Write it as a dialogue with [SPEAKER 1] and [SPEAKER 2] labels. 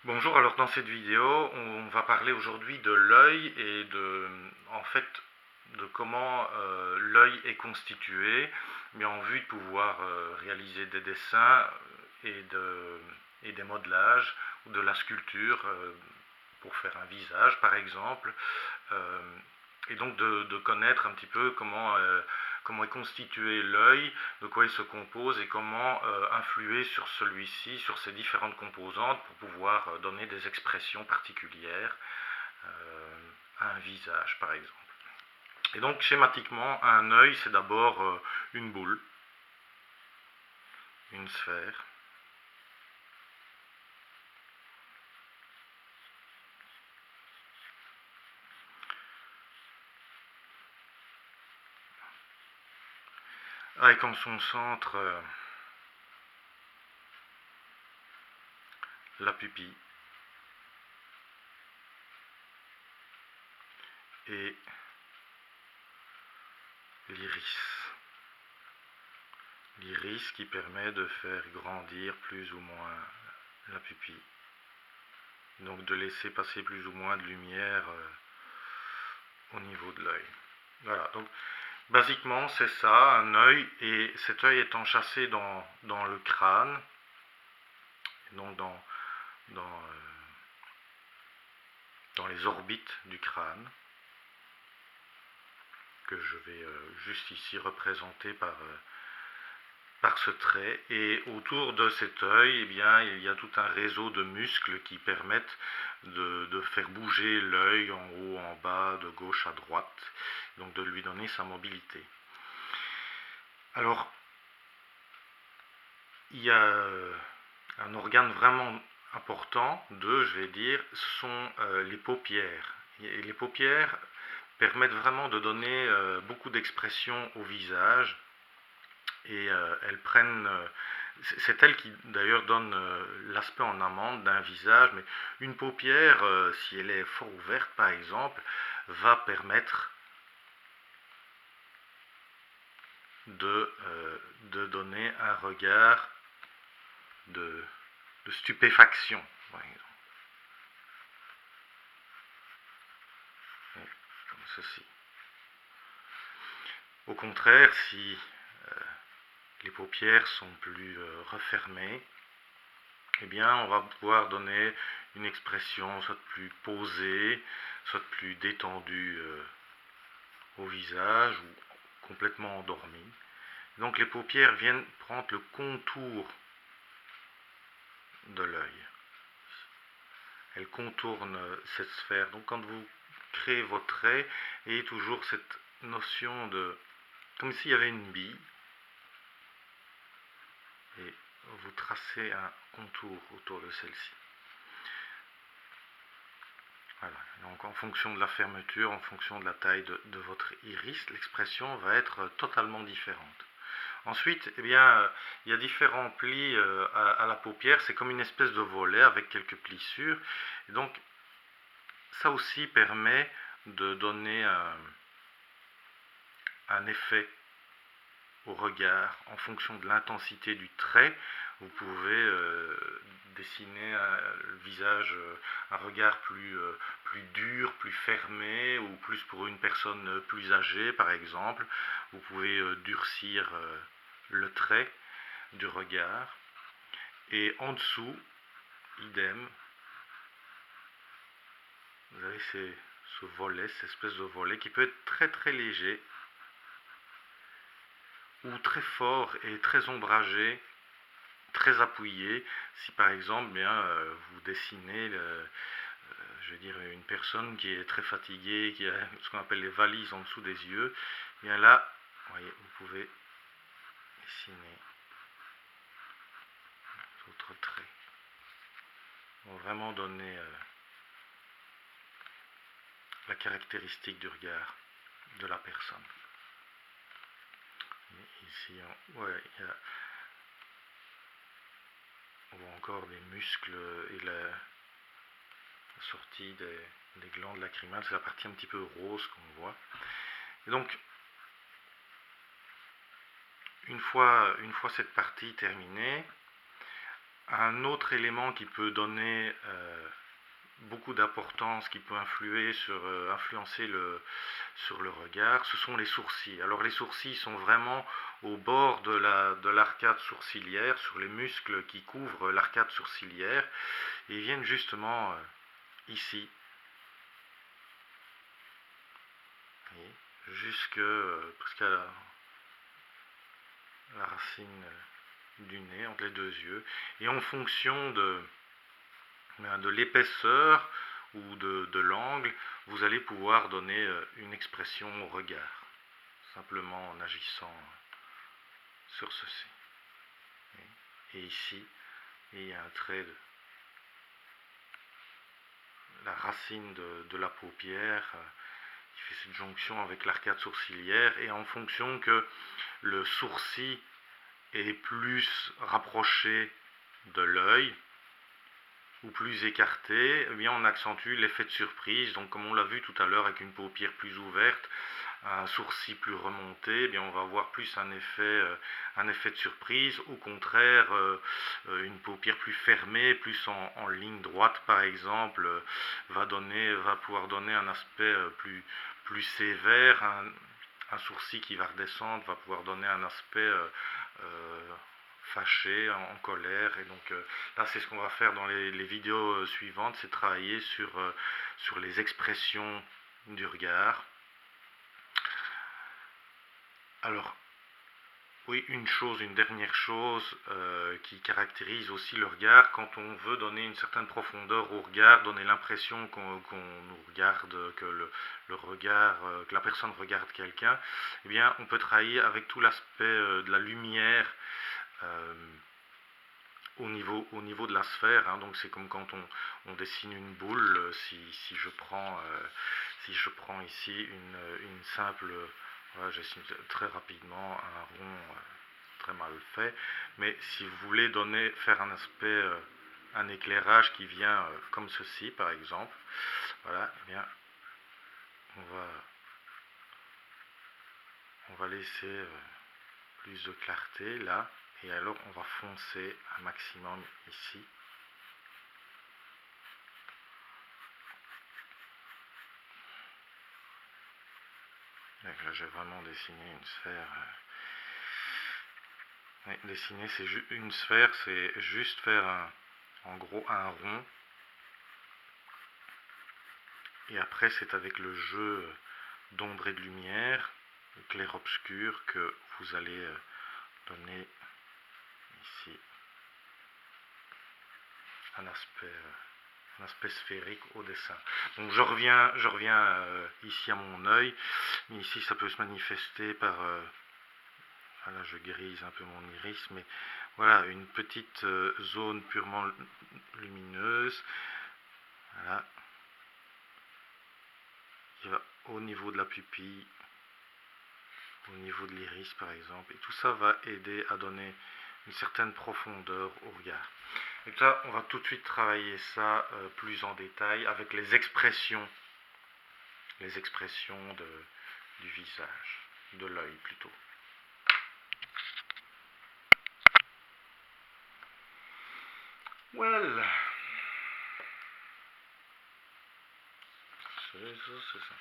[SPEAKER 1] Bonjour, alors dans cette vidéo, on va parler aujourd'hui de l'œil et de comment l'œil est constitué, mais en vue de pouvoir réaliser des dessins et des modelages ou de la sculpture pour faire un visage par exemple, euh, et donc de connaître un petit peu comment est constitué l'œil, de quoi il se compose et comment influer sur celui-ci, sur ses différentes composantes pour pouvoir donner des expressions particulières à un visage par exemple. Et donc schématiquement, un œil c'est d'abord une boule, une sphère, avec en son centre la pupille et l'iris. L'iris qui permet de faire grandir plus ou moins la pupille. Donc de laisser passer plus ou moins de lumière au niveau de l'œil. Voilà, donc basiquement c'est ça, un œil, et cet œil est enchâssé dans le crâne, donc dans, euh, dans les orbites du crâne, que je vais juste ici représenter par ce trait. Et autour de cet œil, eh bien, il y a tout un réseau de muscles qui permettent de faire bouger l'œil en haut, en bas, de gauche à droite, donc de lui donner sa mobilité. Alors, il y a un organe vraiment important, je vais dire, ce sont les paupières. Et les paupières permettent vraiment de donner beaucoup d'expression au visage, et elles prennent c'est elle qui d'ailleurs donne l'aspect en amande d'un visage, mais une paupière, si elle est fort ouverte par exemple, va permettre de donner un regard de stupéfaction, par exemple. Comme ceci. Au contraire, si les paupières sont plus refermées, eh bien, on va pouvoir donner une expression soit plus posée, soit plus détendue au visage ou complètement endormie. Donc les paupières viennent prendre le contour de l'œil. Elles contournent cette sphère. Donc quand vous créez vos traits, il y a toujours cette notion de... comme s'il y avait une bille. Et vous tracez un contour autour de celle-ci. Voilà. Donc en fonction de la fermeture, en fonction de la taille de votre iris, l'expression va être totalement différente. Ensuite, eh bien, il y a différents plis à la paupière, c'est comme une espèce de volet avec quelques plissures. Et donc ça aussi permet de donner un effet au regard en fonction de l'intensité du trait. Vous pouvez dessiner le visage, un regard plus dur, plus fermé, ou plus pour une personne plus âgée par exemple. Vous pouvez durcir le trait du regard. Et en dessous, idem, vous avez ce volet, cette espèce de volet qui peut être très très léger ou très fort et très ombragé, très appuyé. Si par exemple vous dessinez je veux dire une personne qui est très fatiguée, qui a ce qu'on appelle les valises en dessous des yeux, bien là, voyez, vous pouvez dessiner d'autres traits. Vont vraiment donner la caractéristique du regard de la personne. Et ici, il y a on voit encore des muscles et la sortie des glandes lacrymales, c'est la partie un petit peu rose qu'on voit. Et donc, une fois cette partie terminée, Un autre élément qui peut donner beaucoup d'importance, qui peut influencer sur le regard, ce sont les sourcils. Alors les sourcils sont vraiment au bord de l'arcade sourcilière, sur les muscles qui couvrent l'arcade sourcilière, et ils viennent justement ici, jusque presque à la racine du nez, entre les deux yeux, et en fonction de l'épaisseur ou de l'angle, vous allez pouvoir donner une expression au regard, simplement en agissant sur ceci. Et ici, il y a un trait de la racine de la paupière qui fait cette jonction avec l'arcade sourcilière, et en fonction que le sourcil est plus rapproché de l'œil ou plus écarté, eh bien on accentue l'effet de surprise. Donc comme on l'a vu tout à l'heure avec une paupière plus ouverte, un sourcil plus remonté, eh bien on va avoir plus un effet de surprise. Au contraire, une paupière plus fermée, plus en ligne droite par exemple, va pouvoir donner un aspect plus sévère. Un sourcil qui va redescendre va pouvoir donner un aspect fâché, en colère. Et donc là c'est ce qu'on va faire dans les vidéos suivantes, c'est travailler sur les expressions du regard. Alors oui, une dernière chose qui caractérise aussi le regard, quand on veut donner une certaine profondeur au regard, donner l'impression qu'on nous regarde, que que la personne regarde quelqu'un, eh bien on peut travailler avec tout l'aspect de la lumière au niveau de la sphère, hein. Donc c'est comme quand on dessine une boule. Si je prends ici une simple, voilà, je dessine très rapidement un rond très mal fait, mais si vous voulez faire un aspect, un éclairage qui vient comme ceci par exemple, voilà, eh bien on va laisser plus de clarté là, et alors on va foncer un maximum ici. Donc là, j'ai vraiment dessiné une sphère. Dessiner une sphère, c'est juste faire en gros un rond. Et après, c'est avec le jeu d'ombre et de lumière, clair-obscur, que vous allez donner ici un aspect sphérique au dessin. Donc je reviens ici à mon œil, mais ici ça peut se manifester par, voilà, je grise un peu mon iris, mais voilà, une petite zone purement lumineuse, voilà, qui va au niveau de la pupille, au niveau de l'iris par exemple, et tout ça va aider à donner une certaine profondeur au regard. Et ça, on va tout de suite travailler ça plus en détail avec les expressions du visage, de l'œil plutôt. Well, c'est ça.